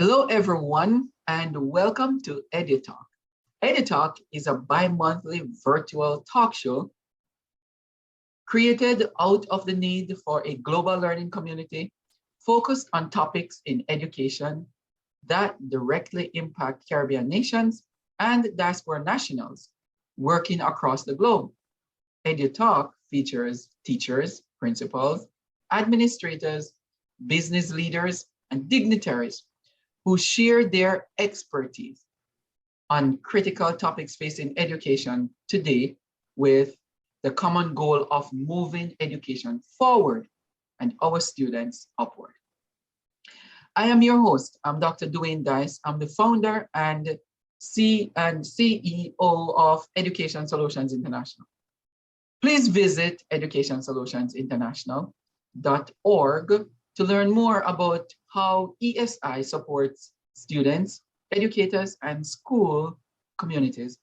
Hello, everyone, and welcome to EduTALK. EduTALK is a bi-monthly virtual talk show created out of the need for a global learning community focused on topics in education that directly impact Caribbean nations and diaspora nationals working across the globe. EduTALK features teachers, principals, administrators, business leaders, and dignitaries who share their expertise on critical topics facing education today with the common goal of moving education forward and our students upward. I am your host. I'm Dr. Villeneuve-Dyce. I'm the founder and CEO of Education Solutions International. Please visit educationsolutionsinternational.org to learn more about how ESI supports students, educators, and school communities.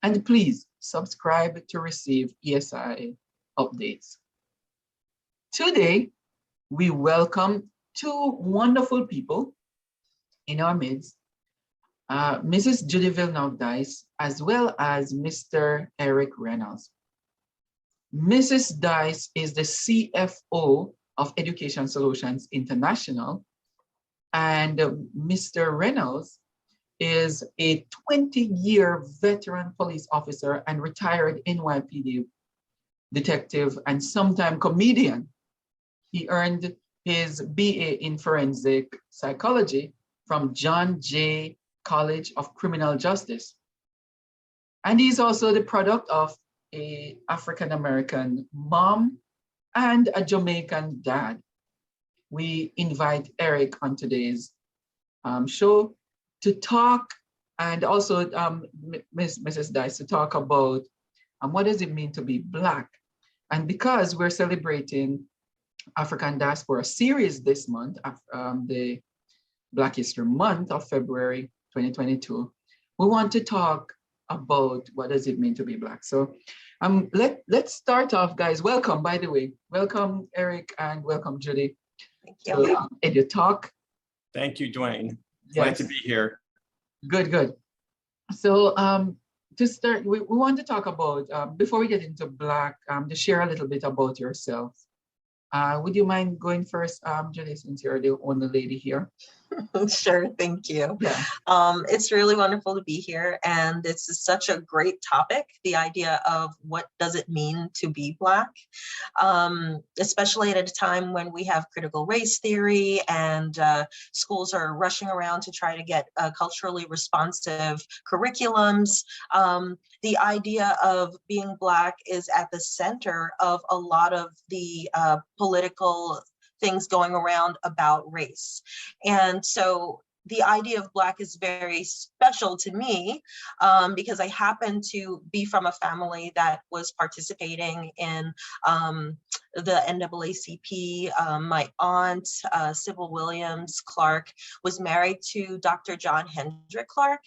And please subscribe to receive ESI updates. Today, we welcome two wonderful people in our midst, Mrs. Judy Villeneuve-Dyce, as well as Mr. Eric Reynolds. Mrs. Dyce is the CFO of Education Solutions International, and Mr. Reynolds is a 20-year veteran police officer and retired NYPD detective and sometime comedian. He earned his BA in forensic psychology from John Jay College of Criminal Justice. And he's also the product of an African-American mom and a Jamaican dad. We invite Eric on today's show to talk, and also Mrs. Dyce to talk about what does it mean to be Black. And because we're celebrating African Diaspora series this month, the Black History Month of February 2022, we want to talk about what does it mean to be Black. So let's start off, guys. Welcome, by the way. Welcome, Eric, and welcome, Judy. Thank you. So, EduTALK. Thank you, Dwayne. Glad to be here. Good, good. So to start, we want to talk about, before we get into Black, to share a little bit about yourself. Would you mind going first, Judy, since you're the only lady here? Sure, thank you. Yeah. It's really wonderful to be here, and it's such a great topic, the idea of what does it mean to be Black, especially at a time when we have critical race theory and schools are rushing around to try to get culturally responsive curriculums. The idea of being Black is at the center of a lot of the political things going around about race. And so the idea of Black is very special to me because I happen to be from a family that was participating in the NAACP. My aunt, Sybil Williams Clark, was married to Dr. John Hendrick Clark,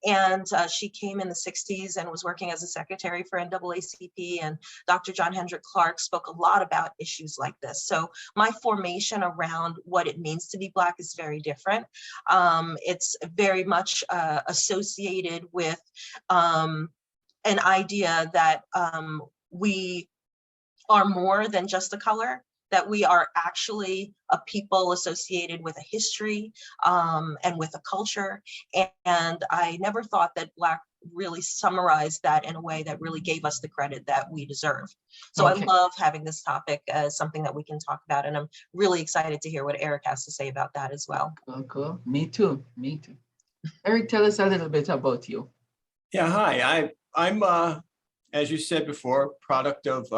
and she came in the 60s and was working as a secretary for NAACP, and Dr. John Hendrick Clark spoke a lot about issues like this. So my formation around what it means to be Black is very different. It's very much associated with an idea that we are more than just a color, that we are actually a people associated with a history and with a culture. And I never thought that Black really summarized that in a way that really gave us the credit that we deserve. So okay. I love having this topic as something that we can talk about, and I'm really excited to hear what Eric has to say about that as well. Cool, cool. Me too, me too. Eric, tell us a little bit about you. Yeah, hi. I'm as you said before, product of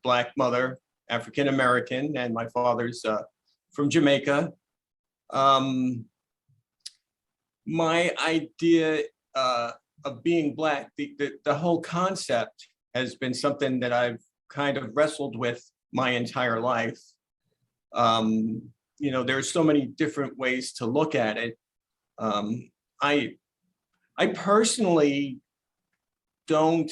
Black mother, African American, and my father's from Jamaica. My idea of being Black, the whole concept has been something that I've kind of wrestled with my entire life. There's so many different ways to look at it. I personally don't.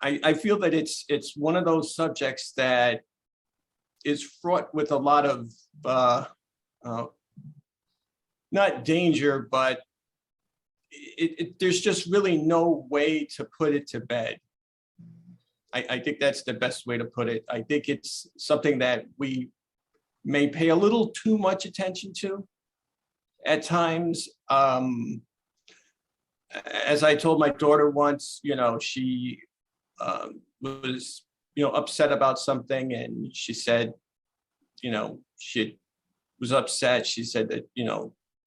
I feel that it's one of those subjects that is fraught with a lot of not danger, but there's just really no way to put it to bed. I think that's the best way to put it. I think it's something that we may pay a little too much attention to at times. As I told my daughter once, she was, upset about something, and she said, she was upset. She said that,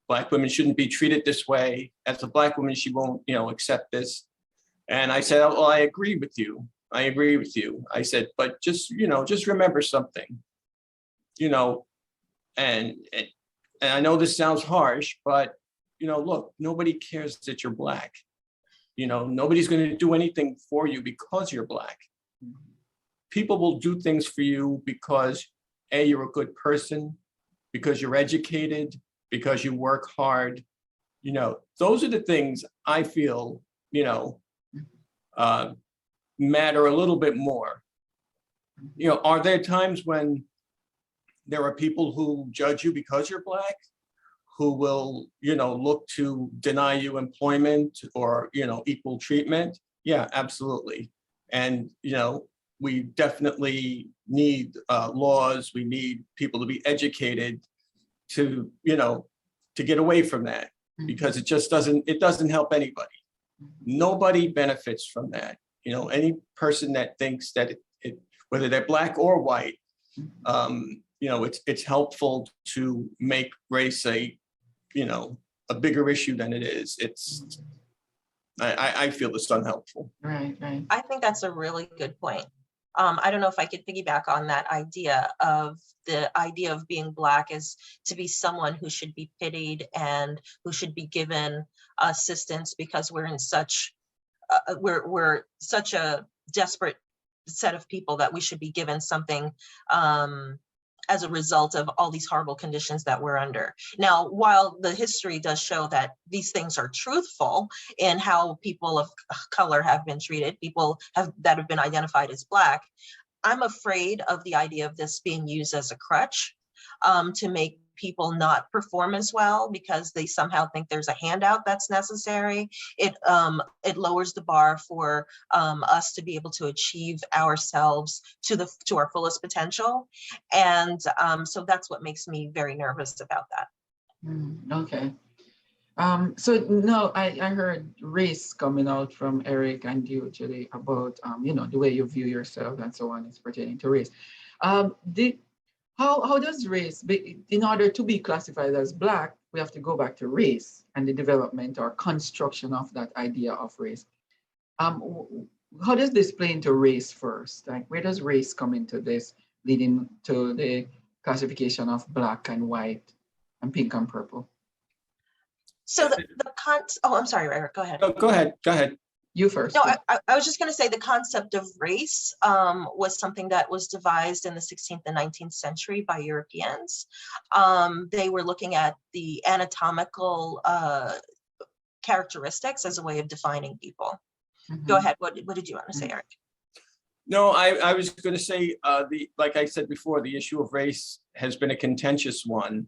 Black women shouldn't be treated this way. As a Black woman, she won't, accept this. And I said, well, I agree with you. I agree with you. I said, but just remember something, and I know this sounds harsh, but, look, nobody cares that you're Black. Nobody's going to do anything for you because you're Black. People will do things for you because A, you're a good person, because you're educated, because you work hard. Those are the things I feel, matter a little bit more. Are there times when there are people who judge you because you're Black, who will, look to deny you employment or, equal treatment? Yeah, absolutely. And, we definitely need laws. We need people to be educated to, to get away from that, because it just doesn't help anybody. Nobody benefits from that. Any person that thinks that whether they're Black or white, it's helpful to make race a bigger issue than it is. I feel it's unhelpful. Right. I think that's a really good point. I don't know if I could piggyback on that idea of the idea of being Black is to be someone who should be pitied and who should be given assistance because we're in such we're such a desperate set of people that we should be given something as a result of all these horrible conditions that we're under. Now, while the history does show that these things are truthful in how people of color have been treated, that have been identified as Black, I'm afraid of the idea of this being used as a crutch to make people not perform as well because they somehow think there's a handout that's necessary. It lowers the bar for us to be able to achieve ourselves to our fullest potential. And so that's what makes me very nervous about that. Okay. So now I heard race coming out from Eric and you, Judy, about the way you view yourself and so on is pertaining to race. How does race, in order to be classified as Black, we have to go back to race and the development or construction of that idea of race. How does this play into race first? Like, where does race come into this, leading to the classification of Black and white and pink and purple? So I'm sorry, Eric, go ahead. No, go ahead. You first. No, I was just going to say the concept of race was something that was devised in the 16th and 19th century by Europeans. They were looking at the anatomical characteristics as a way of defining people. Go ahead. What did you want to say, Eric? No, I was going to say, like I said before, the issue of race has been a contentious one.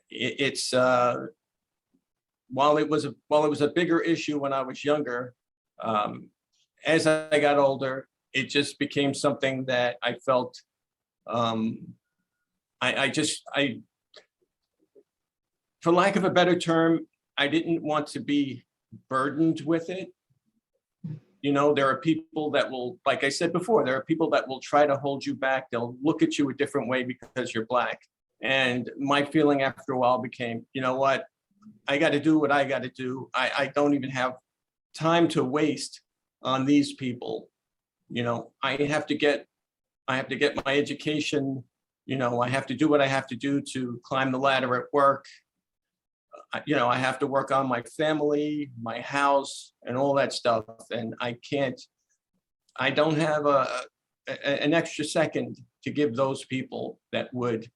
It's while it was a bigger issue when I was younger, as I got older, it just became something that I felt for lack of a better term, I didn't want to be burdened with it. There are people that will, like I said before, there are people that will try to hold you back. They'll look at you a different way because you're Black. And my feeling after a while became, you know what? I got to do what I got to do. I don't even have time to waste on these people. I have to get my education. I have to do what I have to do to climb the ladder at work. I have to work on my family, my house, and all that stuff. And I don't have an extra second to give those people that would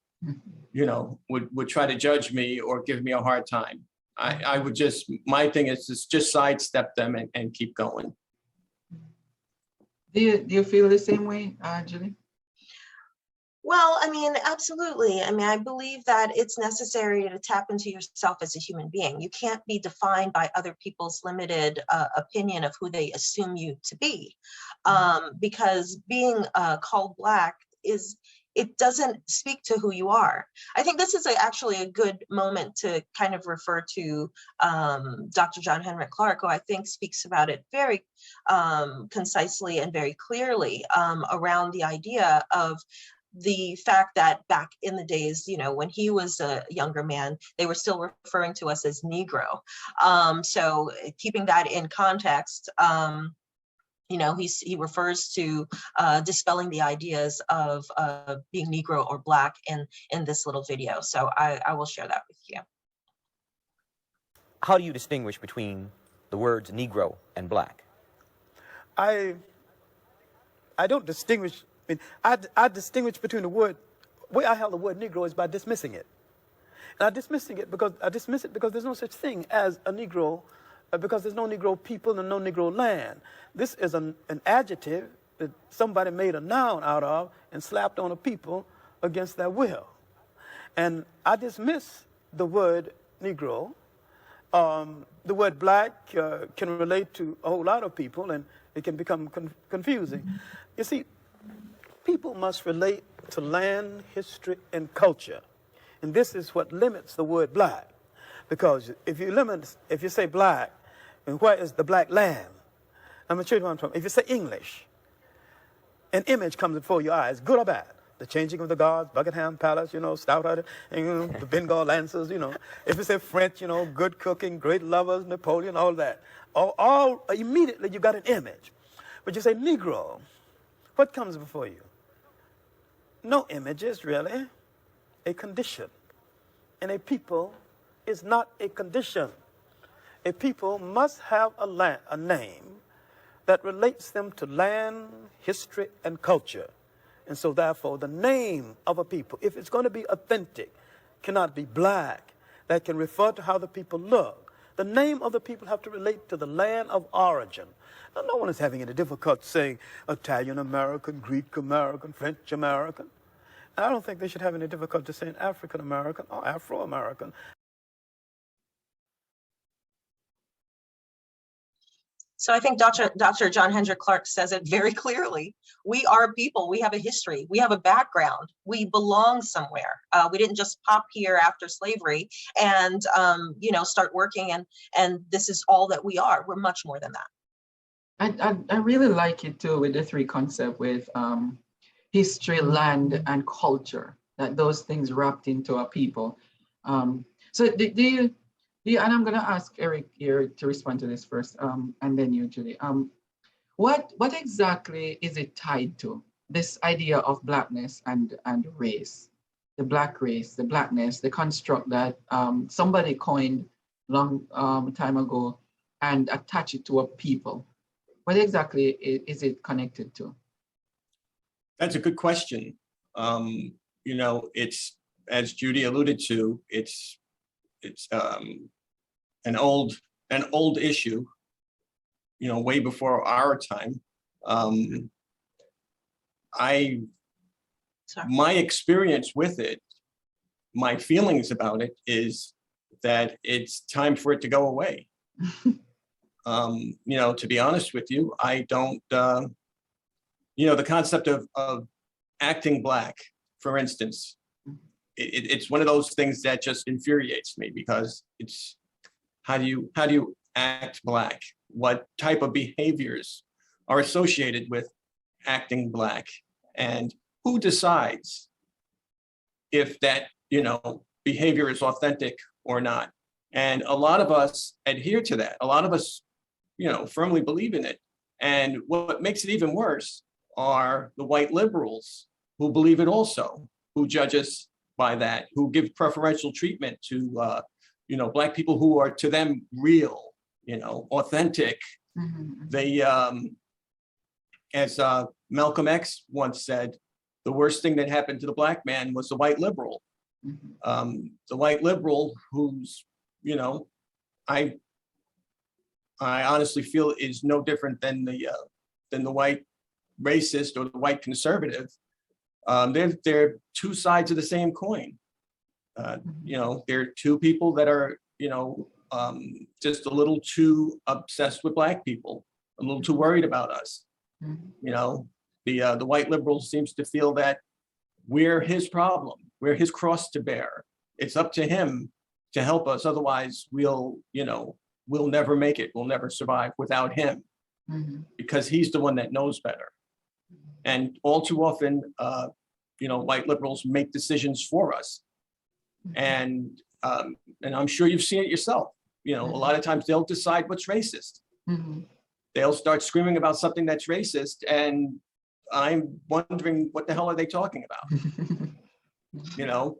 try to judge me or give me a hard time. I would my thing is just sidestep them and keep going. Do you feel the same way, Julie? Well, I mean, absolutely. I mean, I believe that it's necessary to tap into yourself as a human being. You can't be defined by other people's limited opinion of who they assume you to be. Because being called Black it doesn't speak to who you are. I think this is actually a good moment to kind of refer to Dr. John Henrik Clarke, who I think speaks about it very concisely and very clearly around the idea of the fact that back in the days, you know, when he was a younger man, they were still referring to us as Negro. So keeping that in context, you know, he refers to dispelling the ideas of being Negro or Black in this little video. So I will share that with you. How do you distinguish between the words Negro and Black? I don't distinguish. I mean, I distinguish between the word. The way I have the word Negro is by dismissing it, and I dismiss it because there's no such thing as a Negro, because there's no Negro people and no Negro land. This is an adjective that somebody made a noun out of and slapped on a people against their will, and I dismiss the word Negro. The word Black can relate to a whole lot of people, and it can become confusing. You see, people must relate to land, history, and culture. And this is what limits the word Black. Because if you say Black, and where is the Black land? I'm going to show you where I'm from. If you say English, an image comes before your eyes, good or bad. The changing of the guards, Buckingham Palace, you know, stout-hearted, the Bengal Lancers, you know. If you say French, you know, good cooking, great lovers, Napoleon, all that. All immediately you got an image. But you say Negro, what comes before you? No images, really. A condition. And a people is not a condition. A people must have a name that relates them to land, history, and culture. And so therefore, the name of a people, if it's going to be authentic, cannot be Black. That can refer to how the people look. The name of the people have to relate to the land of origin. Now, no one is having any difficulty saying Italian American, Greek American, French American. And I don't think they should have any difficulty saying African American or Afro American. So I think Dr. John Henrik Clarke says it very clearly. We are people. We have a history. We have a background. We belong somewhere. We didn't just pop here after slavery and you know, start working and this is all that we are. We're much more than that. I really like it too with the three concept with history, land, and culture. That those things wrapped into a people. So do you, and I'm going to ask Eric here to respond to this first, and then you, Judy. What exactly is it tied to, this idea of Blackness and race? The Black race, the Blackness, the construct that somebody coined long time ago and attach it to a people. What exactly is it connected to? That's a good question. You know, it's, as Judy alluded to, it's an old issue, you know, way before our time. My experience with it, my feelings about it is that it's time for it to go away. You know, to be honest with you, I don't, you know, the concept of acting Black, for instance, it's one of those things that just infuriates me because it's, how do you act Black? What type of behaviors are associated with acting Black? And who decides if that, you know, behavior is authentic or not? And a lot of us adhere to that. A lot of us, you know, firmly believe in it. And what makes it even worse are the white liberals who believe it also, who judge us by that, who give preferential treatment to, you know, Black people who are to them real, you know, authentic. Mm-hmm. They, as Malcolm X once said, the worst thing that happened to the Black man was the white liberal. Mm-hmm. The white liberal who's, you know, I honestly feel is no different than the white racist or the white conservative. They're two sides of the same coin. You know, they're two people that are, you know, just a little too obsessed with Black people, a little too worried about us. You know, the white liberal seems to feel that we're his problem, we're his cross to bear. It's up to him to help us. Otherwise, we'll never make it. We'll never survive without him, because he's the one that knows better. And all too often, you know, white liberals make decisions for us. And I'm sure you've seen it yourself. You know, a lot of times they'll decide what's racist. They'll start screaming about something that's racist, and I'm wondering what the hell are they talking about? You know,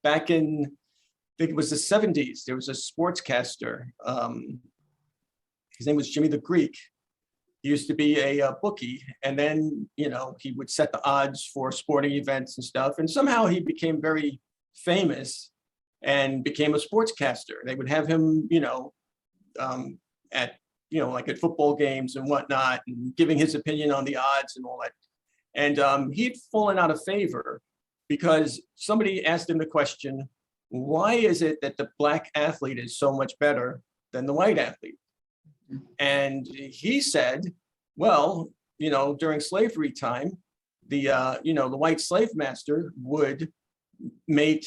back in, I think it was the 70s, there was a sportscaster. His name was Jimmy the Greek. He used to be a bookie, and then, you know, he would set the odds for sporting events and stuff. And somehow he became very famous and became a sportscaster. They would have him, you know, at, you know, like at football games and whatnot, and giving his opinion on the odds and all that. And he'd fallen out of favor because somebody asked him the question, why is it that the Black athlete is so much better than the white athlete? And he said, well, you know, during slavery time, you know, the white slave master would mate,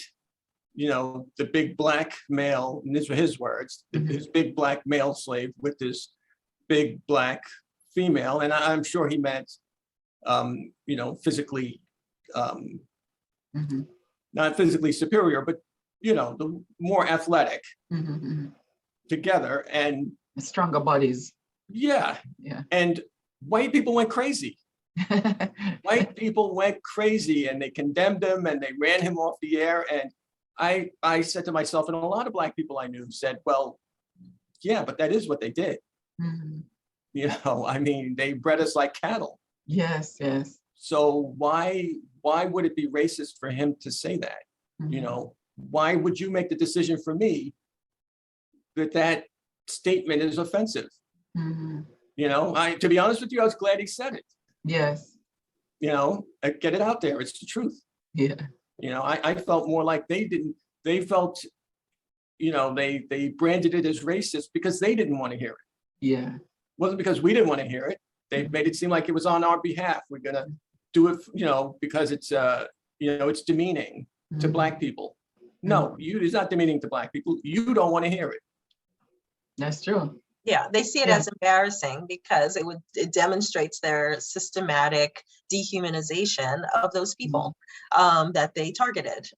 you know, the big Black male, and these were his words, his big Black male slave with this big Black female. And I'm sure he meant, you know, physically, not physically superior, but, you know, the more athletic together. And stronger bodies. Yeah. And white people went crazy. White people went crazy, and they condemned him, and they ran him off the air. And I said to myself, and a lot of Black people I knew said, well, yeah, but that is what they did. You know, I mean, they bred us like cattle. Yes. So why would it be racist for him to say that? You know, why would you make the decision for me that statement is offensive? You know, to be honest with you, I was glad he said it. Yes. You know, get it out there. It's the truth. Yeah. You know, I felt more like they felt, you know, they branded it as racist because they didn't want to hear it. Yeah. It wasn't because we didn't want to hear it. They made it seem like it was on our behalf. We're going to do it, you know, because it's, you know, it's demeaning to Black people. No, it's not demeaning to Black people. You don't want to hear it. That's true. Yeah, they see it as embarrassing because it demonstrates their systematic dehumanization of those people that they targeted.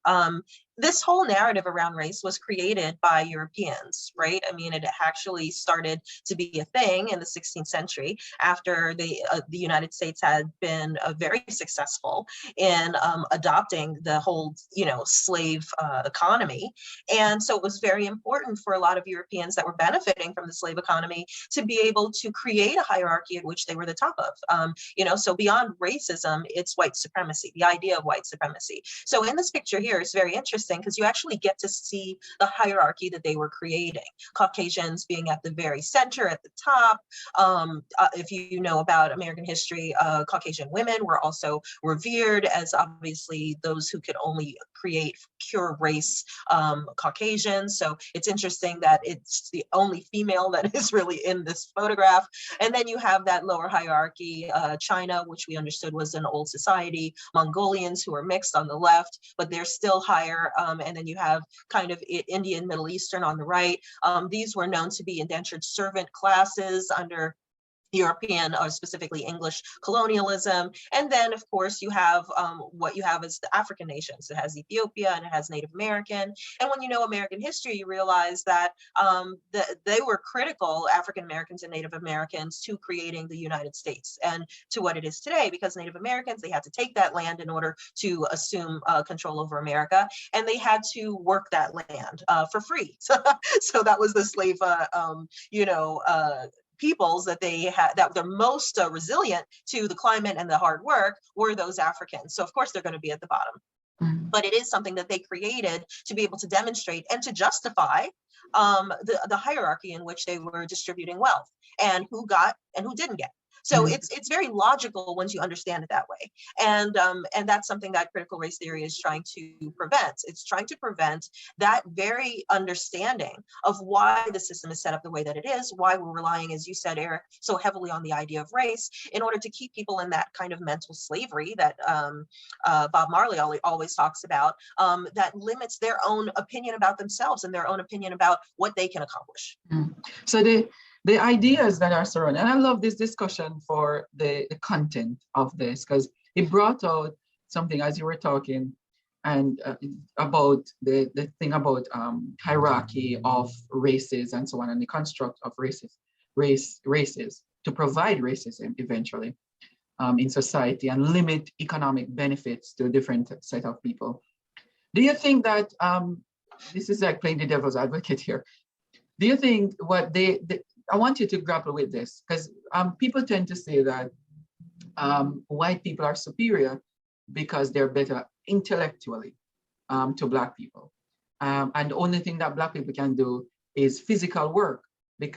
This whole narrative around race was created by Europeans, right? I mean, it actually started to be a thing in the 16th century after the United States had been very successful in adopting the whole, you know, slave economy. And so it was very important for a lot of Europeans that were benefiting from the slave economy to be able to create a hierarchy at which they were the top of. You know, so beyond racism, it's white supremacy, the idea of white supremacy. So in this picture here, it's very interesting because you actually get to see the hierarchy that they were creating. Caucasians being at the very center, at the top. If you know about American history, Caucasian women were also revered as obviously those who could only create pure race Caucasians. So it's interesting that it's the only female that is really in this photograph. And then you have that lower hierarchy, China, which we understood was an old society, Mongolians who are mixed on the left, but they're still higher. And then you have kind of Indian, Middle Eastern on the right. These were known to be indentured servant classes under European or specifically English colonialism. And then of course you have what you have is the African nations. It has Ethiopia and it has Native American. And when you know American history, you realize that they were critical, African Americans and Native Americans, to creating the United States and to what it is today, because Native Americans, they had to take that land in order to assume control over America. And they had to work that land for free. So that was the slave, peoples that they had that they're most resilient to the climate and the hard work were those Africans. So of course they're going to be at the bottom. But it is something that they created to be able to demonstrate and to justify the hierarchy in which they were distributing wealth and who got and who didn't get. So it's very logical once you understand it that way. And that's something that critical race theory is trying to prevent. It's trying to prevent that very understanding of why the system is set up the way that it is, why we're relying, as you said, Eric, so heavily on the idea of race in order to keep people in that kind of mental slavery that Bob Marley always talks about, that limits their own opinion about themselves and their own opinion about what they can accomplish. So the ideas that are surrounding, and I love this discussion for the content of this, because it brought out something as you were talking, and about the thing about hierarchy of races and so on, and the construct of races to provide racism eventually in society and limit economic benefits to a different set of people. Do you think that, this is like playing the devil's advocate here, do you think what I want you to grapple with this, because people tend to say that white people are superior because they're better intellectually to Black people. And the only thing that Black people can do is physical work.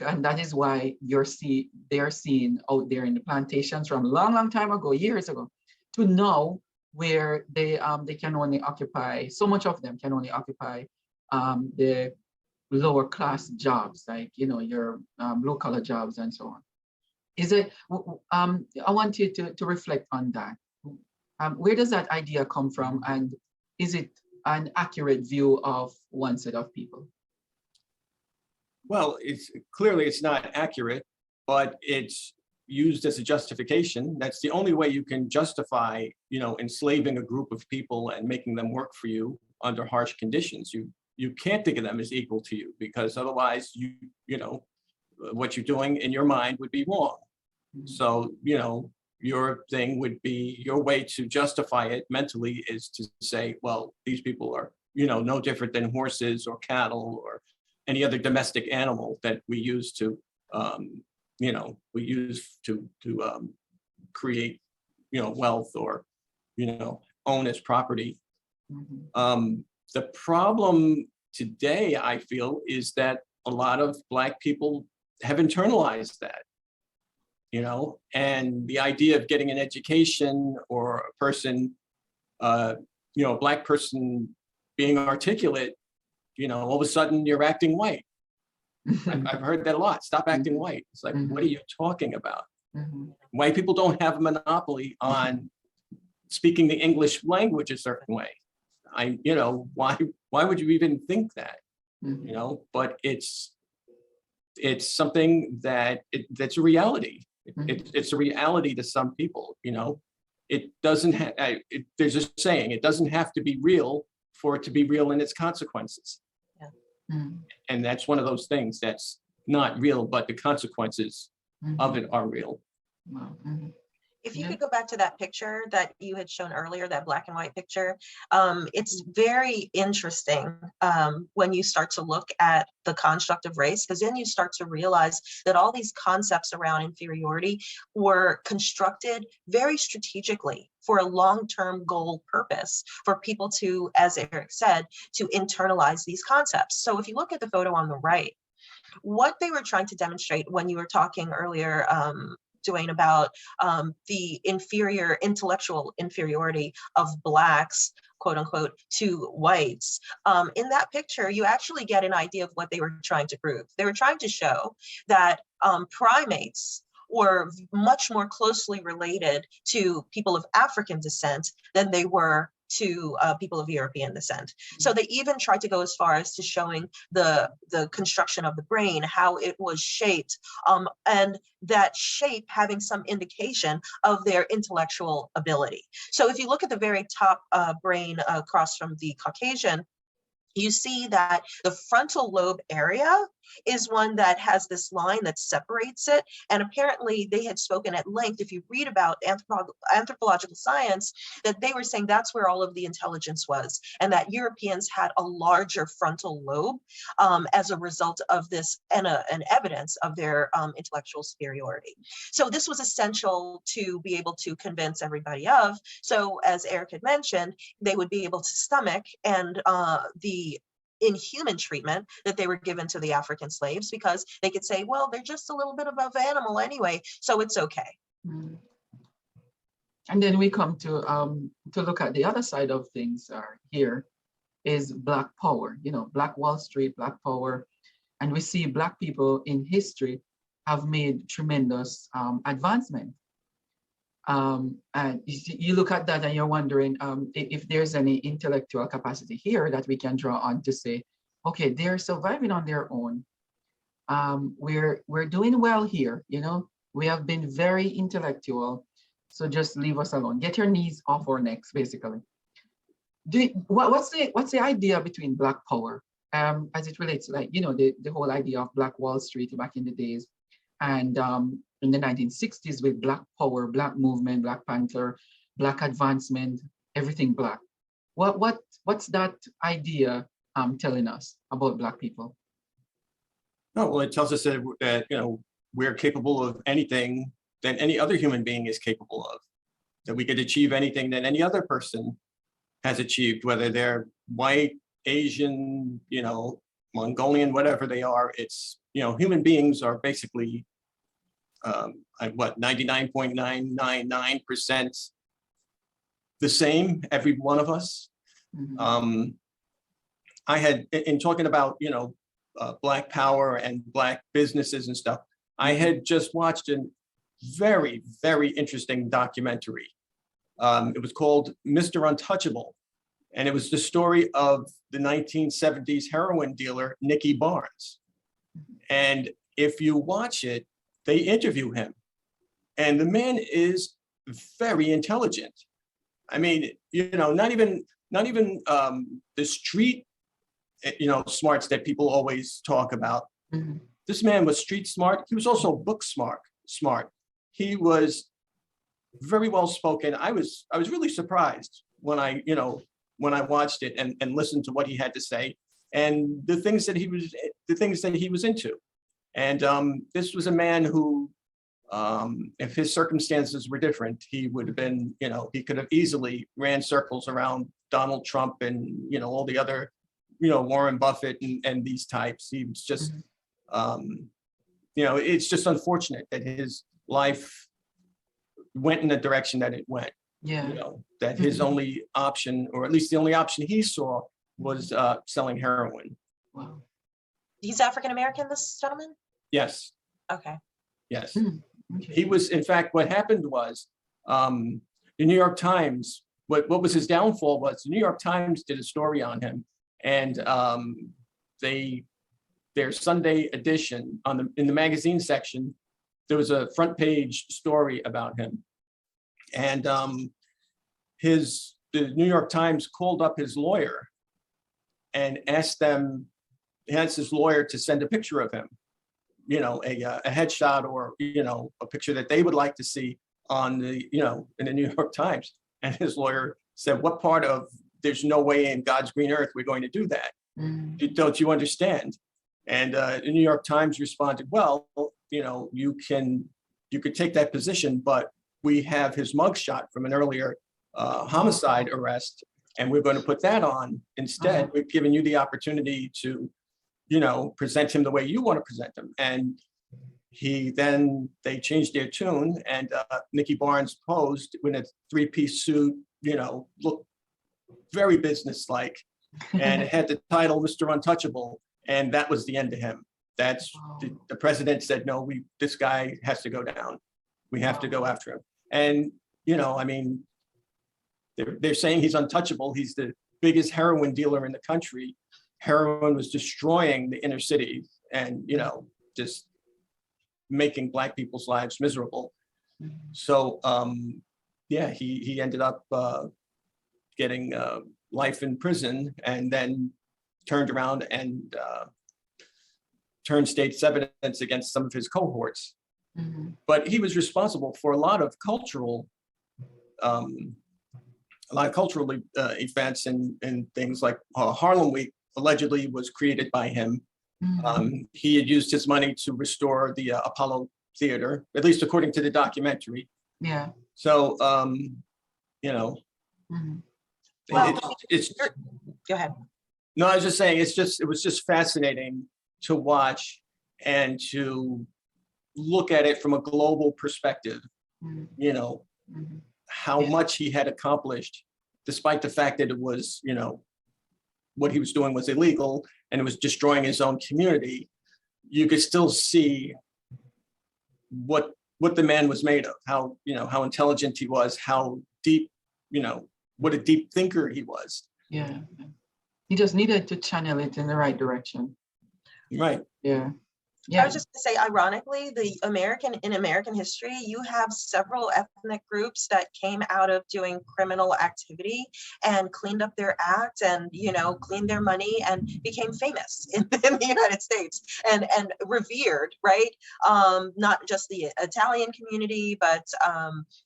And that is why they are seen out there in the plantations from a long, long time ago, years ago, to now, where they can only occupy, so much of them can only occupy the lower class jobs, like, you know, your blue collar jobs and so on. Is it, I want you to reflect on that. Where does that idea come from? And is it an accurate view of one set of people? Well, it's not accurate, but it's used as a justification. That's the only way you can justify, you know, enslaving a group of people and making them work for you under harsh conditions. You can't think of them as equal to you, because otherwise you know what you're doing in your mind would be wrong. So, you know, your thing would be, your way to justify it mentally is to say, well, these people are, you know, no different than horses or cattle or any other domestic animal that we use to, you know, create, you know, wealth or, you know, own as property. The problem today, I feel, is that a lot of Black people have internalized that, you know, and the idea of getting an education or a person, you know, a Black person being articulate, you know, all of a sudden you're acting white. I've heard that a lot. Stop acting white. It's like, what are you talking about? White people don't have a monopoly on speaking the English language a certain way. You know, why would you even think that? You know, but it's something that's a reality. It's a reality to some people, you know. It doesn't have, there's a saying, it doesn't have to be real for it to be real in its consequences. And that's one of those things that's not real, but the consequences of it are real. If you could go back to that picture that you had shown earlier, that black and white picture, it's very interesting when you start to look at the construct of race, because then you start to realize that all these concepts around inferiority were constructed very strategically for a long-term goal purpose, for people to, as Eric said, to internalize these concepts. So if you look at the photo on the right, what they were trying to demonstrate when you were talking earlier, Dwayne, about the intellectual inferiority of Blacks, quote unquote, to whites. In that picture, you actually get an idea of what they were trying to prove. They were trying to show that primates were much more closely related to people of African descent than they were to people of European descent. So they even tried to go as far as to showing the construction of the brain, how it was shaped, and that shape having some indication of their intellectual ability. So if you look at the very top brain across from the Caucasian, you see that the frontal lobe area is one that has this line that separates it. And apparently they had spoken at length, if you read about anthropological science, that they were saying that's where all of the intelligence was, and that Europeans had a larger frontal lobe as a result of this and an evidence of their intellectual superiority. So this was essential to be able to convince everybody of. So as Eric had mentioned, they would be able to stomach and the inhuman treatment that they were given to the African slaves, because they could say, well, they're just a little bit above animal anyway, so it's okay. Mm. And then we come to look at the other side of things. Here is Black power. You know, Black Wall Street, Black power, and we see Black people in history have made tremendous advancement. And you look at that and you're wondering if there's any intellectual capacity here that we can draw on to say, okay, they're surviving on their own. We're doing well here, you know. We have been very intellectual, so just leave us alone. Get your knees off our necks, basically. What's the idea between Black power as it relates to, like, you know, the whole idea of Black Wall Street back in the days, and in the 1960s with Black power, Black movement, Black Panther, Black advancement, everything Black. What's that idea telling us about Black people? No, well, it tells us that you know, we're capable of anything that any other human being is capable of, that we could achieve anything that any other person has achieved, whether they're white, Asian, you know, Mongolian, whatever they are. It's, you know, human beings are basically what, 99.999% the same, every one of us. Mm-hmm. I had, in talking about, you know, Black power and Black businesses and stuff, I had just watched a very, very interesting documentary. It was called Mr. Untouchable. And it was the story of the 1970s heroin dealer, Nicky Barnes. And if you watch it, they interview him. And the man is very intelligent. I mean, you know, not even the street, you know, smarts that people always talk about. Mm-hmm. This man was street smart. He was also book smart. He was very well spoken. I was really surprised when I watched it and listened to what he had to say and the things that he was into. And this was a man who, if his circumstances were different, he would have been, you know, he could have easily ran circles around Donald Trump and, you know, all the other, you know, Warren Buffett and these types. He was just, you know, it's just unfortunate that his life went in the direction that it went. Yeah. You know, that his only option, or at least the only option he saw, was selling heroin. Wow. He's African American, this gentleman? Yes. Okay. Yes. Okay. He was, in fact, what happened was the New York Times, what was his downfall was the New York Times did a story on him, and their Sunday edition in the magazine section, there was a front page story about him. And the New York Times called up his lawyer and asked his lawyer to send a picture of him, you know, a headshot, or, you know, a picture that they would like to see on the, you know, in the New York Times. And his lawyer said, what part of there's no way in God's green earth we're going to do that? Don't you understand? And the New York Times responded, well, you know, you could take that position, but we have his mugshot from an earlier homicide arrest, and we're going to put that on instead. We've given you the opportunity to, you know, present him the way you want to present him. And they changed their tune, and Nicky Barnes posed in a three-piece suit, you know, looked very businesslike, and it had the title Mr. Untouchable, and that was the end of him. That's the president said, no, this guy has to go down. We have to go after him. And, you know, I mean, they're saying he's untouchable. He's the biggest heroin dealer in the country. Heroin was destroying the inner city and, you know, just making Black people's lives miserable. So, yeah, he ended up getting life in prison, and then turned around and turned state's evidence against some of his cohorts. But he was responsible for a lot of cultural events and things like Harlem Week allegedly was created by him. He had used his money to restore the Apollo Theater, at least according to the documentary. Yeah. So, you know, it's Go ahead. no, I was just saying, it was just fascinating to watch and to look at it from a global perspective. Mhm. you know, Mhm. how Yeah. much he had accomplished, despite the fact that it was, what he was doing was illegal and it was destroying his own community. You could still see what the man was made of, how intelligent he was, how deep, what a deep thinker he was. Yeah. He just needed to channel it in the right direction. Right. Yeah. I Yeah. was just going to say, ironically, in American history, you have several ethnic groups that came out of doing criminal activity and cleaned up their act and, cleaned their money and became famous in the United States and revered, right? Not just the Italian community, but,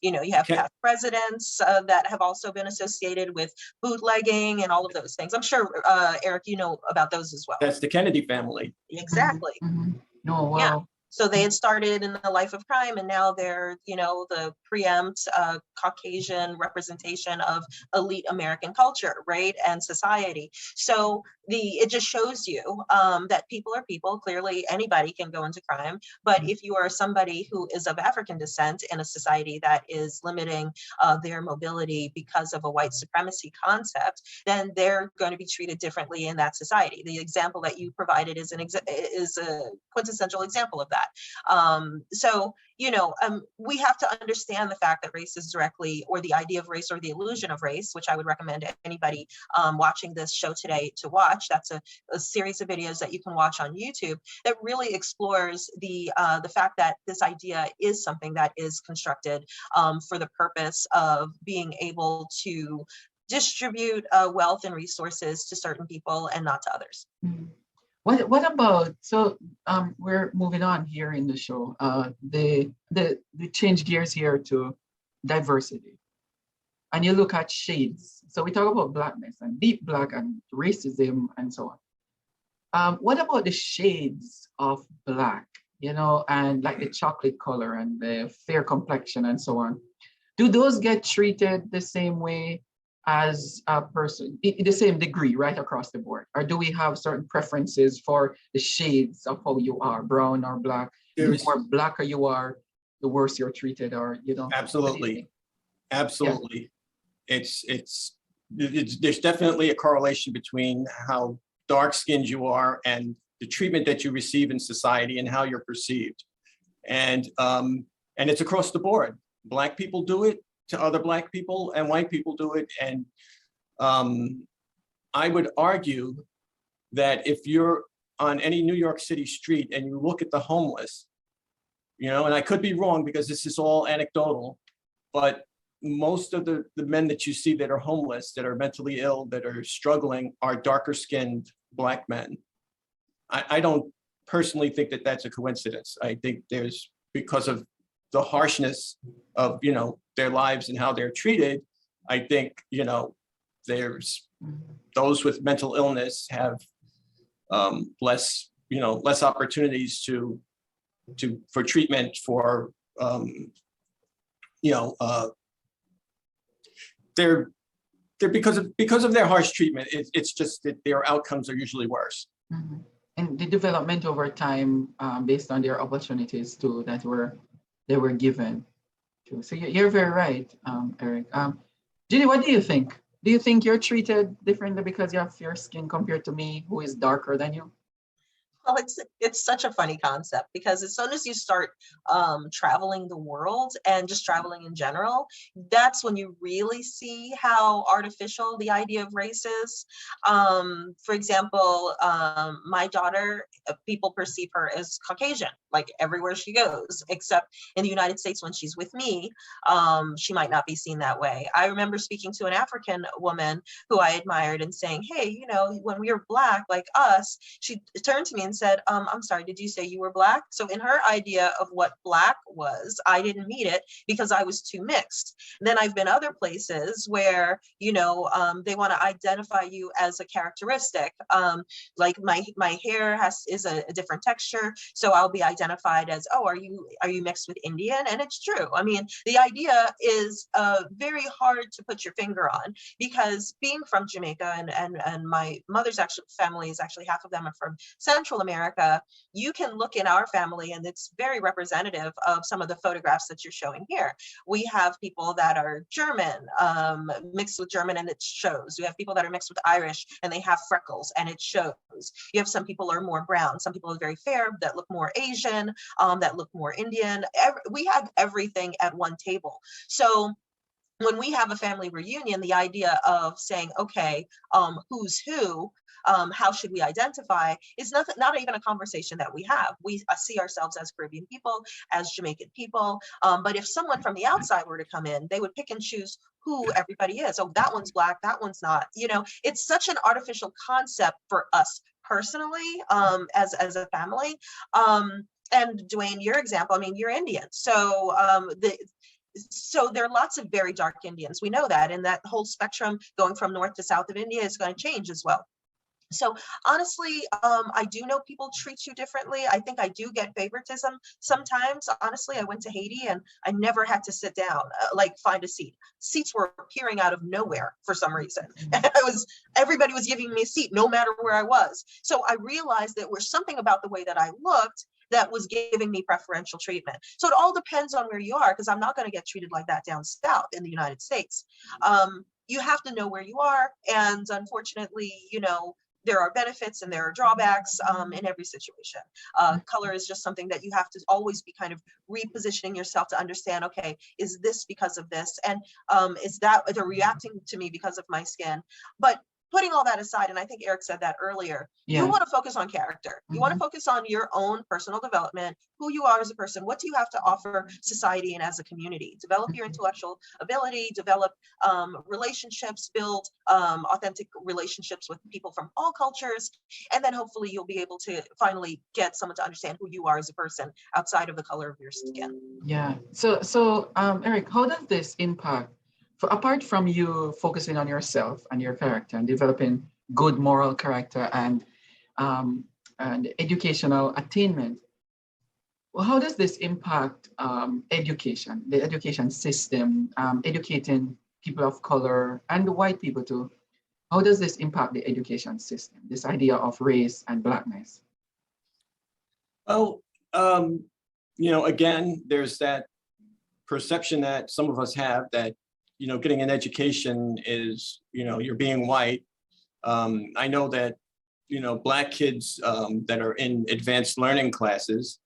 you have Okay. past presidents that have also been associated with bootlegging and all of those things. I'm sure, Eric, you know about those as well. That's the Kennedy family. Exactly. Mhm. Oh, wow. Yeah. So they had started in the life of crime, and now they're, the preempt Caucasian representation of elite American culture, right, and society. So it just shows you that people are people. Clearly, anybody can go into crime, but if you are somebody who is of African descent in a society that is limiting their mobility because of a white supremacy concept, then they're going to be treated differently in that society. The example that you provided is a quintessential example of that. So, we have to understand the fact that race is directly, or the idea of race or the illusion of race, which I would recommend anybody watching this show today to watch. That's a series of videos that you can watch on YouTube that really explores the fact that this idea is something that is constructed for the purpose of being able to distribute wealth and resources to certain people and not to others. Mhm. What about, so we're moving on here in the show. The change gears here to diversity. And you look at shades. So we talk about blackness and deep black and racism and so on. What about the shades of black, and like the chocolate color and the fair complexion and so on? Do those get treated the same way as a person, in the same degree, right across the board? Or do we have certain preferences for the shades of how you are, brown or black? The more blacker you are, the worse you're treated, or, Absolutely. Absolutely. Yeah. There's definitely a correlation between how dark-skinned you are and the treatment that you receive in society and how you're perceived. And it's across the board. Black people do it to other Black people, and white people do it. And I would argue that if you're on any New York City street and you look at the homeless, and I could be wrong because this is all anecdotal, but most of the men that you see that are homeless, that are mentally ill, that are struggling, are darker skinned Black men. I don't personally think that that's a coincidence. I think there's, because of the harshness of, their lives and how they're treated, I think, there's those with mental illness have less opportunities for treatment, for, they're because of their harsh treatment. It's just that their outcomes are usually worse. Mm-hmm. And the development over time, based on their opportunities too, that they were given. So you're very right, Eric. Judy, what do you think? Do you think you're treated differently because you have fair skin compared to me, who is darker than you? Well, it's such a funny concept, because as soon as you start traveling the world and just traveling in general, that's when you really see how artificial the idea of race is. For example, my daughter, people perceive her as Caucasian, like everywhere she goes, except in the United States when she's with me, she might not be seen that way. I remember speaking to an African woman who I admired and saying, hey, when we were Black like us, she turned to me and said, I'm sorry, did you say you were Black? So in her idea of what Black was, I didn't meet it because I was too mixed. And then I've been other places where, they want to identify you as a characteristic. Like my hair is a different texture. So I'll be identified as, oh, are you mixed with Indian? And it's true. I mean, the idea is very hard to put your finger on, because being from Jamaica and my mother's family is actually, half of them are from Central middle America, you can look in our family and it's very representative of some of the photographs that you're showing here. We have people that are German, mixed with German, and it shows. We have people that are mixed with Irish and they have freckles and it shows. You have some people are more brown, some people are very fair that look more Asian, that look more Indian. We have everything at one table. So when we have a family reunion, the idea of saying, okay, who's who, how should we identify, is not even a conversation that we have. We see ourselves as Caribbean people, as Jamaican people, but if someone from the outside were to come in, they would pick and choose who everybody is. Oh, that one's Black, that one's not. You know, it's such an artificial concept for us personally, as a family. And Dwayne, your example, I mean, you're Indian. So so there are lots of very dark Indians. We know that, and that whole spectrum going from north to south of India is going to change as well. So honestly, I do know people treat you differently. I think I do get favoritism sometimes. Honestly, I went to Haiti and I never had to sit down, like find a seat. Seats were appearing out of nowhere for some reason. Everybody was giving me a seat no matter where I was. So I realized that there was something about the way that I looked that was giving me preferential treatment. So it all depends on where you are, because I'm not going to get treated like that down south in the United States. You have to know where you are. And unfortunately, you know, there are benefits and there are drawbacks in every situation. Color is just something that you have to always be kind of repositioning yourself to understand, okay, is this because of this? And is that they're reacting to me because of my skin? But putting all that aside, and I think Eric said that earlier, you want to focus on character. You want to focus on your own personal development, who you are as a person, what do you have to offer society and as a community. Develop your intellectual ability, develop relationships, build authentic relationships with people from all cultures, and then hopefully you'll be able to finally get someone to understand who you are as a person outside of the color of your skin. Yeah. So Eric, how does this impact, apart from you focusing on yourself and your character and developing good moral character and educational attainment, well, how does this impact education, the education system, educating people of color and white people too? How does this impact the education system, this idea of race and Blackness? Well, you know, again, there's that perception that some of us have that, you know, getting an education is, you know, you're being white. I know that, you know, Black kids that are in advanced learning classes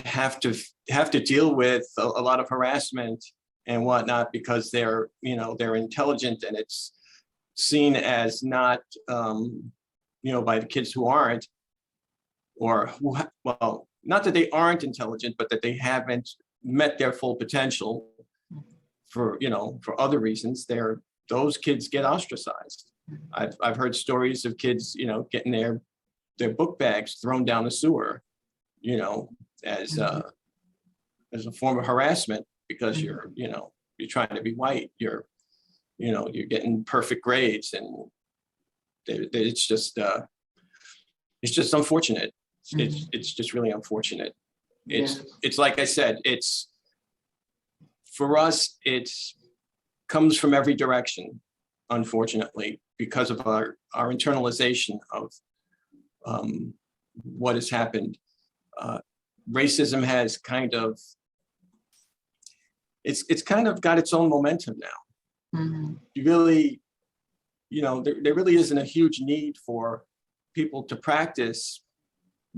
have to deal with a lot of harassment and whatnot because they're, you know, they're intelligent, and it's seen as not, you know, by the kids who aren't, or who, well, not that they aren't intelligent, but that they haven't met their full potential. For, you know, for other reasons, those kids get ostracized. I've heard stories of kids, you know, getting their book bags thrown down the sewer, you know, as a form of harassment because you're, you know, you're trying to be white, you're, you know, you're getting perfect grades, and it's just unfortunate. It's just really unfortunate. It's like I said, for us, it's comes from every direction, unfortunately, because of our internalization of what has happened. Racism has kind of, it's kind of got its own momentum now. You really, you know, there really isn't a huge need for people to practice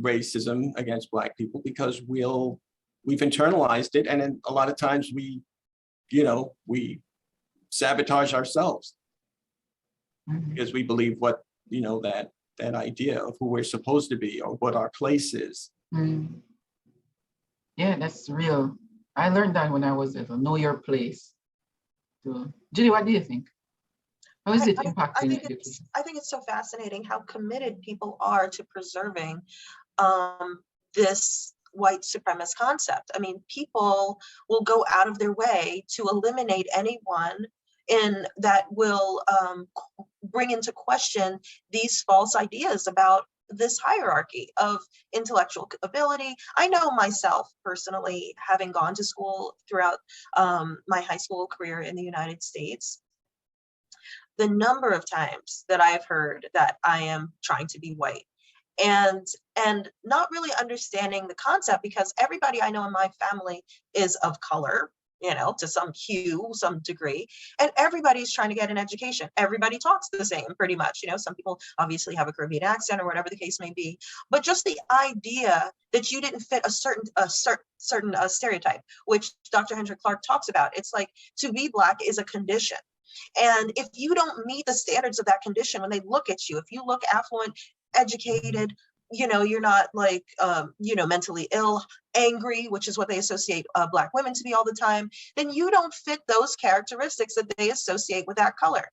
racism against Black people because we've internalized it, and then a lot of times we sabotage ourselves because we believe what, you know, that idea of who we're supposed to be or what our place is. Yeah, that's real. I learned that when I was little. Know your place. So, Judy, what do you think? How is it impacting education? I think it's so fascinating how committed people are to preserving this white supremacist concept. I mean, people will go out of their way to eliminate anyone that will bring into question these false ideas about this hierarchy of intellectual ability. I know myself personally, having gone to school throughout my high school career in the United States, the number of times that I've heard that I am trying to be white. and not really understanding the concept, because everybody I know in my family is of color, to some hue, some degree, and everybody's trying to get an education. Everybody talks the same pretty much. Some people obviously have a Caribbean accent or whatever the case may be, but just the idea that you didn't fit a certain stereotype, which Dr. Hendrik Clark talks about. It's like, to be Black is a condition. And if you don't meet the standards of that condition, when they look at you, if you look affluent, educated, you're not like, mentally ill, angry, which is what they associate Black women to be all the time, then you don't fit those characteristics that they associate with that color.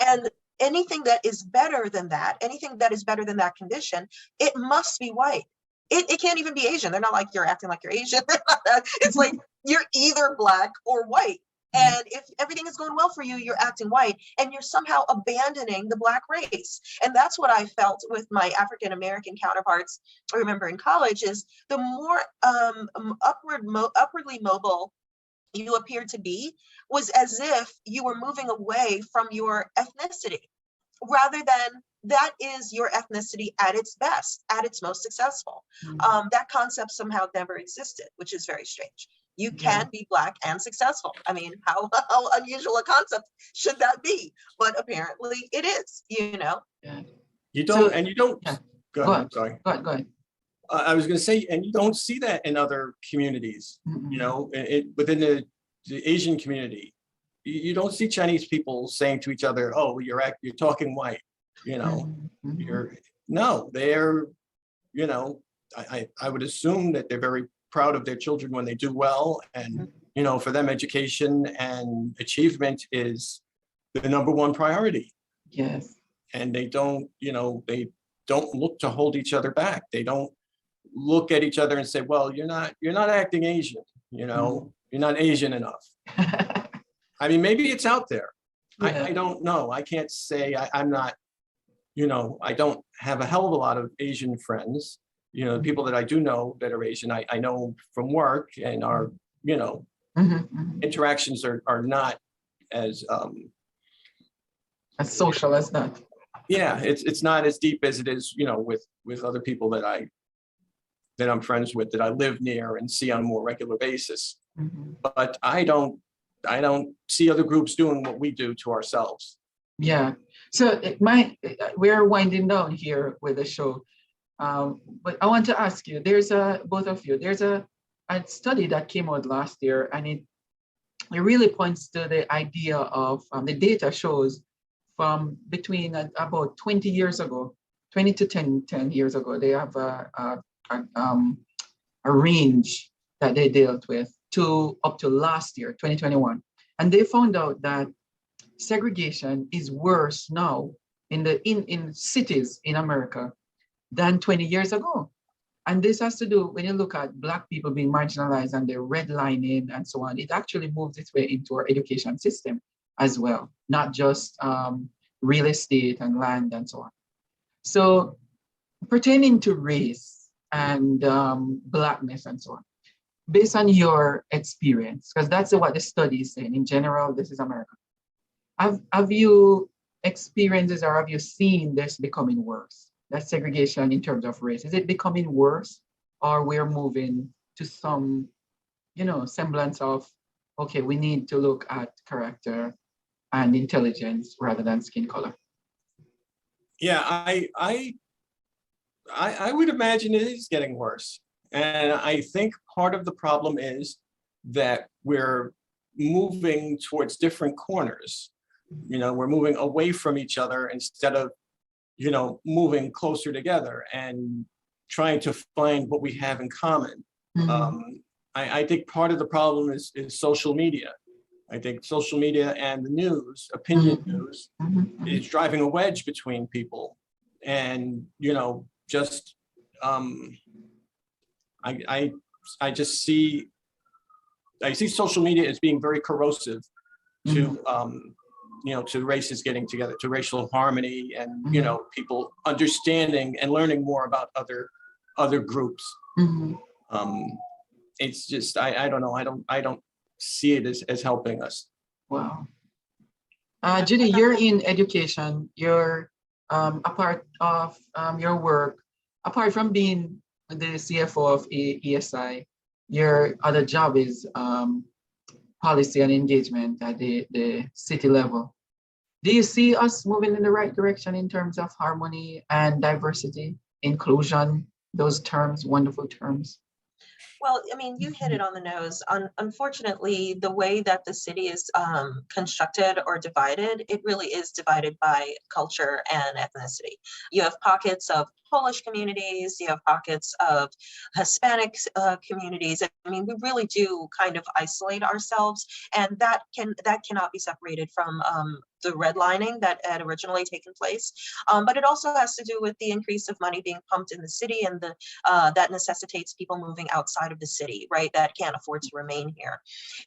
And anything that is better than that, anything that is better than that condition, it must be white. It can't even be Asian. They're not like, you're acting like you're Asian. It's like, you're either Black or white. And if everything is going well for you, you're acting white, and you're somehow abandoning the Black race. And that's what I felt with my African-American counterparts. I remember in college, is the more upwardly mobile you appeared to be, was as if you were moving away from your ethnicity, rather than that is your ethnicity at its best, at its most successful. That concept somehow never existed, which is very strange. You can be Black and successful. I mean, how unusual a concept should that be? But apparently it is, Yeah. You don't, So- and you don't, Yeah. go ahead, I'm sorry. Go ahead. I was going to say, and you don't see that in other communities, within the Asian community. You don't see Chinese people saying to each other, "Oh, you're talking white," they're, I would assume that they're very proud of their children when they do well, and for them, education and achievement is the #1 priority. Yes. And they don't look to hold each other back. They don't look at each other and say, "Well, you're not acting Asian, you're not Asian enough." I mean, maybe it's out there. I don't know. I can't say. I'm not, I don't have a hell of a lot of Asian friends. The people that I do know that are Asian, I know from work, and our, interactions are not as social as that. Yeah, it's not as deep as it is, with other people that I'm friends with, that I live near and see on a more regular basis. But I don't see other groups doing what we do to ourselves. Yeah. So we're winding down here with the show. But I want to ask you, both of you, there's a study that came out last year, and it really points to the idea of, the data shows from between about 20 years ago, 20 to 10 years ago, they have a range that they dealt with to up to last year, 2021. And they found out that segregation is worse now in cities in America than 20 years ago. And this has to do, when you look at Black people being marginalized and the redlining and so on, it actually moves its way into our education system as well, not just real estate and land and so on. So pertaining to race and Blackness and so on, based on your experience, because that's what the study is saying, in general, this is America. Have you experienced or have you seen this becoming worse? That segregation in terms of race, is it becoming worse, or we're moving to some, semblance of, okay, we need to look at character and intelligence rather than skin color? Yeah, I would imagine it is getting worse. And I think part of the problem is that we're moving towards different corners. We're moving away from each other instead of, moving closer together and trying to find what we have in common. I think part of the problem is social media. I think social media and the news, opinion news, is driving a wedge between people. And, just, I just see, social media as being very corrosive to, to races getting together, to racial harmony, and, people understanding and learning more about other groups. It's just, I don't know. I don't see it as helping us. Wow. Judy, you're in education. You're a part of your work. apart from being the CFO of ESI, your other job is policy and engagement at the city level. Do you see us moving in the right direction in terms of harmony and diversity, inclusion, those terms, wonderful terms? Well, I mean, you hit it on the nose. Unfortunately, the way that the city is constructed or divided, it really is divided by culture and ethnicity. You have pockets of Polish communities, you have pockets of Hispanic communities. I mean, we really do kind of isolate ourselves, and that cannot be separated from the redlining that had originally taken place. But it also has to do with the increase of money being pumped in the city, and that necessitates people moving outside of the city, right? That can't afford to remain here.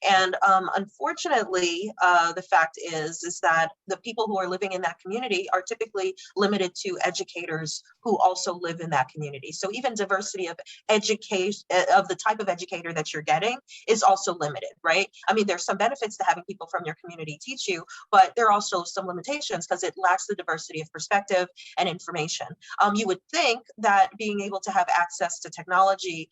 And unfortunately, the fact is that the people who are living in that community are typically limited to educators who also live in that community. So even diversity of education, of the type of educator that you're getting, is also limited, right? I mean, there's some benefits to having people from your community teach you, but there are also some limitations because it lacks the diversity of perspective and information. You would think that being able to have access to technology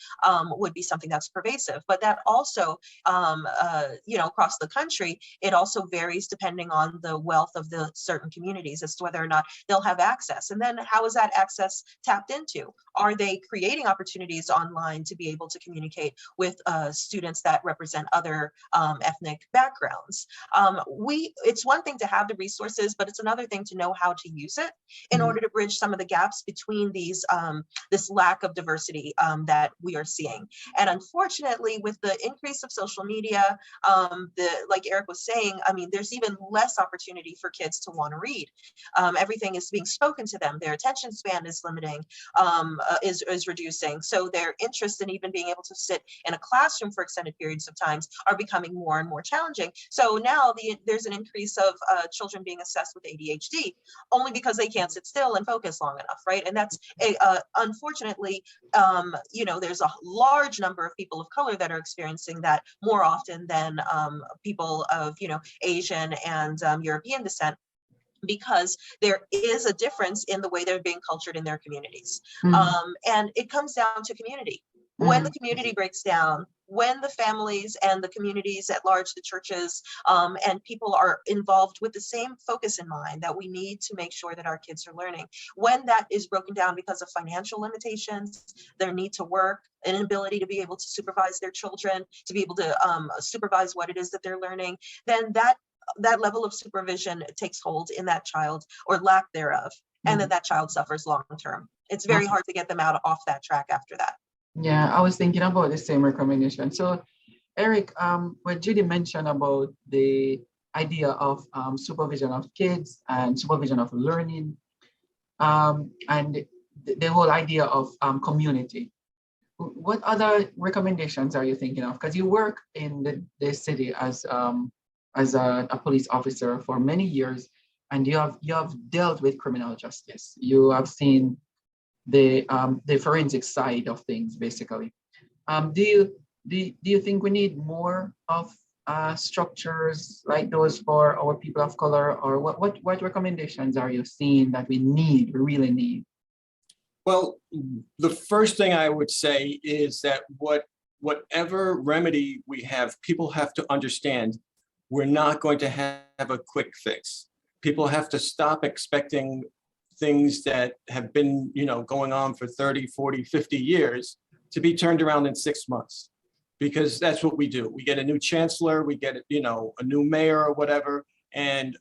would be something that's pervasive, but that also, across the country, it also varies depending on the wealth of the certain communities as to whether or not they'll have access. And then how is that access tapped into? Are they creating opportunities online to be able to communicate with students that represent other ethnic backgrounds? It's one thing to have the resources, but it's another thing to know how to use it in order to bridge some of the gaps between these this lack of diversity that we are seeing. And unfortunately, with the increase of social media, like Eric was saying, I mean, there's even less opportunity for kids to want to read. Everything is being spoken to them. Their attention span is limiting, is reducing. So their interest in even being able to sit in a classroom for extended periods of times are becoming more and more challenging. So now there's an increase of children being assessed with ADHD only because they can't sit still and focus long enough, right? And that's unfortunately, there's a large number of people of color that are experiencing that more often than people of Asian and European descent, because there is a difference in the way they're being cultured in their communities. And it comes down to community. When the community breaks down, when the families and the communities at large, the churches and people are involved with the same focus in mind that we need to make sure that our kids are learning, when that is broken down because of financial limitations, their need to work, an inability to be able to supervise their children, to be able to supervise what it is that they're learning, then that level of supervision takes hold in that child, or lack thereof, and then that child suffers long term. It's very hard to get them off that track after that. Yeah, I was thinking about the same recommendation. So, Eric, when Judy mentioned about the idea of supervision of kids and supervision of learning, and the whole idea of community, what other recommendations are you thinking of? Because you work in the city as a police officer for many years, and you have dealt with criminal justice. You have seen the forensic side of things, basically. Do you think we need more of structures like those for our people of color, or what recommendations are you seeing that we really need? Well, the first thing I would say is that whatever remedy we have, people have to understand we're not going to have a quick fix. People have to stop expecting things that have been, going on for 30, 40, 50 years to be turned around in 6 months, because that's what we do. We get a new chancellor, we get, a new mayor or whatever. And,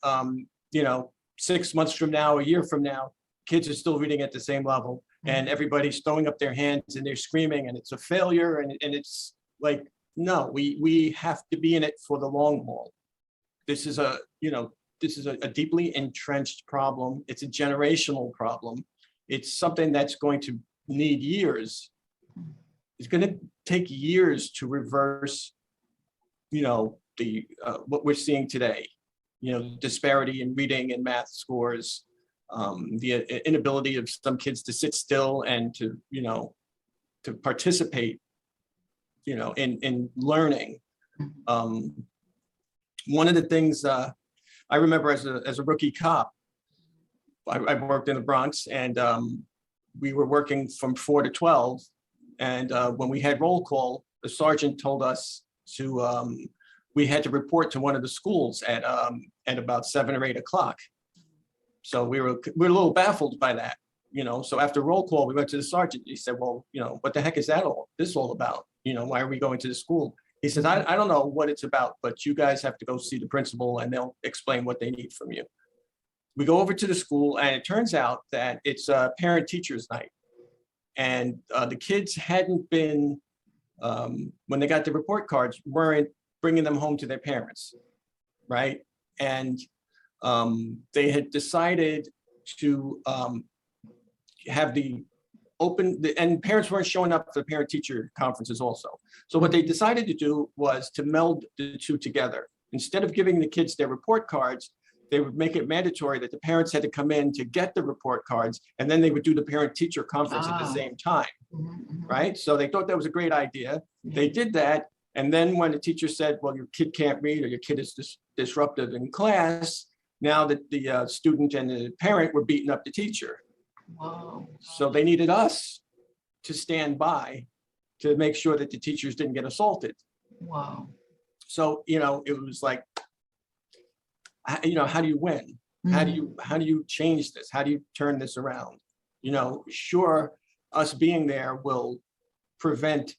6 months from now, a year from now, kids are still reading at the same level, and everybody's throwing up their hands and they're screaming and it's a failure. And it's like, no, we have to be in it for the long haul. This is a deeply entrenched problem. It's a generational problem. It's something that's going to need years. It's going to take years to reverse, what we're seeing today, disparity in reading and math scores, the inability of some kids to sit still and to participate, in learning. One of the things I remember as a rookie cop, I worked in the Bronx, and we were working from 4 to 12. And when we had roll call, the sergeant told us to, we had to report to one of the schools at about 7 or 8 o'clock. So we were a little baffled by that, you know. So after roll call, we went to the sergeant. He said, well, you know, what the heck is this all about? You know, why are we going to the school? He says, I don't know what it's about, but you guys have to go see the principal and they'll explain what they need from you. We go over to the school and it turns out that it's a parent-teachers night. And the kids hadn't been, when they got the report cards, weren't bringing them home to their parents, right? And they had decided to have and parents weren't showing up for the parent-teacher conferences also. So what they decided to do was to meld the two together. Instead of giving the kids their report cards, they would make it mandatory that the parents had to come in to get the report cards, and then they would do the parent-teacher conference at the same time, right? So they thought that was a great idea. They did that, and then when the teacher said, well, your kid can't read or your kid is disruptive in class, now that the student and the parent were beating up the teacher. Wow. So they needed us to stand by to make sure that the teachers didn't get assaulted. Wow. So, you know, it was like, you know, how do you win? How do you change this? How do you turn this around? You know, sure, us being there will prevent,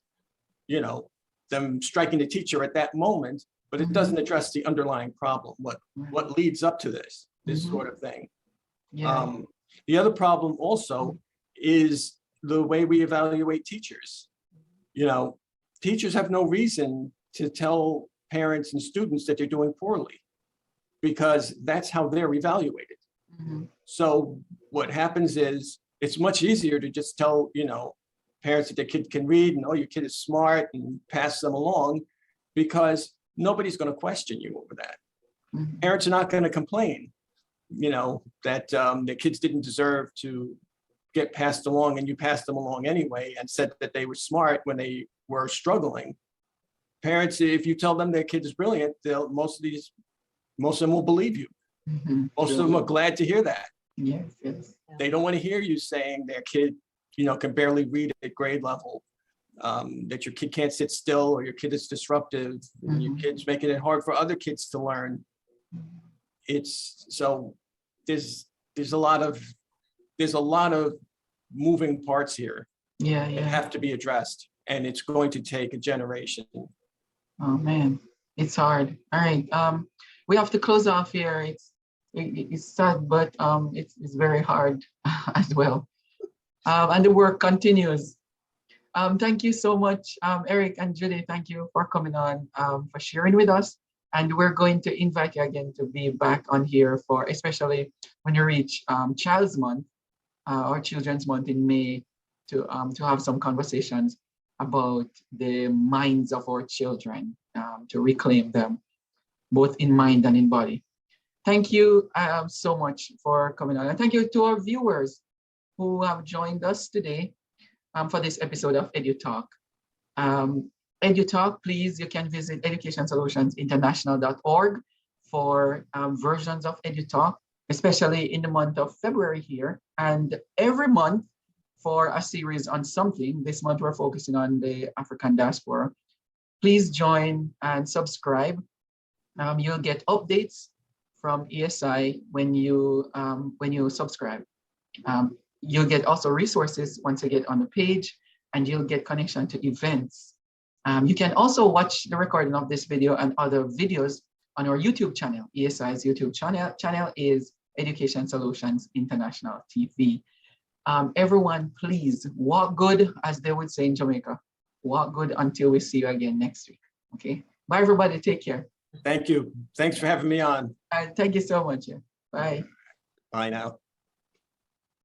you know, them striking the teacher at that moment, but it doesn't address the underlying problem. What leads up to this sort of thing. Yeah. The other problem also is the way we evaluate teachers. You know, teachers have no reason to tell parents and students that they're doing poorly, because that's how they're evaluated. So what happens is it's much easier to just tell, you know, parents that their kid can read and, oh, your kid is smart, and pass them along, because nobody's going to question you over that. Parents are not going to complain, you know, that their kids didn't deserve to get passed along, and you passed them along anyway and said that they were smart when they were struggling. Parents, if you tell them their kid is brilliant, most of them will believe you. Most of them are glad to hear that. Yes, yes. They don't want to hear you saying their kid, you know, can barely read at grade level, that your kid can't sit still, or your kid is disruptive, and your kid's making it hard for other kids to learn. It's so there's a lot of moving parts here Yeah, that yeah. have to be addressed, and it's going to take a generation. Oh man, it's hard. All right, we have to close off here. It's sad, but it's very hard as well. And the work continues. Thank you so much, Eric and Judy. Thank you for coming on, for sharing with us. And we're going to invite you again to be back on here for, especially when you reach Child's Month, or Children's Month in May, to have some conversations about the minds of our children, to reclaim them, both in mind and in body. Thank you so much for coming on. And thank you to our viewers who have joined us today for this episode of EduTALK. EduTALK, please, you can visit educationsolutionsinternational.org for versions of EduTALK, especially in the month of February here. And every month for a series on something. This month we're focusing on the African diaspora. Please join and subscribe. You'll get updates from ESI when you subscribe. You'll get also resources once you get on the page, and you'll get connection to events. You can also watch the recording of this video and other videos on our YouTube channel. ESI's YouTube channel is Education Solutions International TV. Everyone, please walk good, as they would say in Jamaica. Walk good until we see you again next week. Okay. Bye, everybody. Take care. Thank you. Thanks for having me on. Thank you so much. Yeah. Bye. Bye now.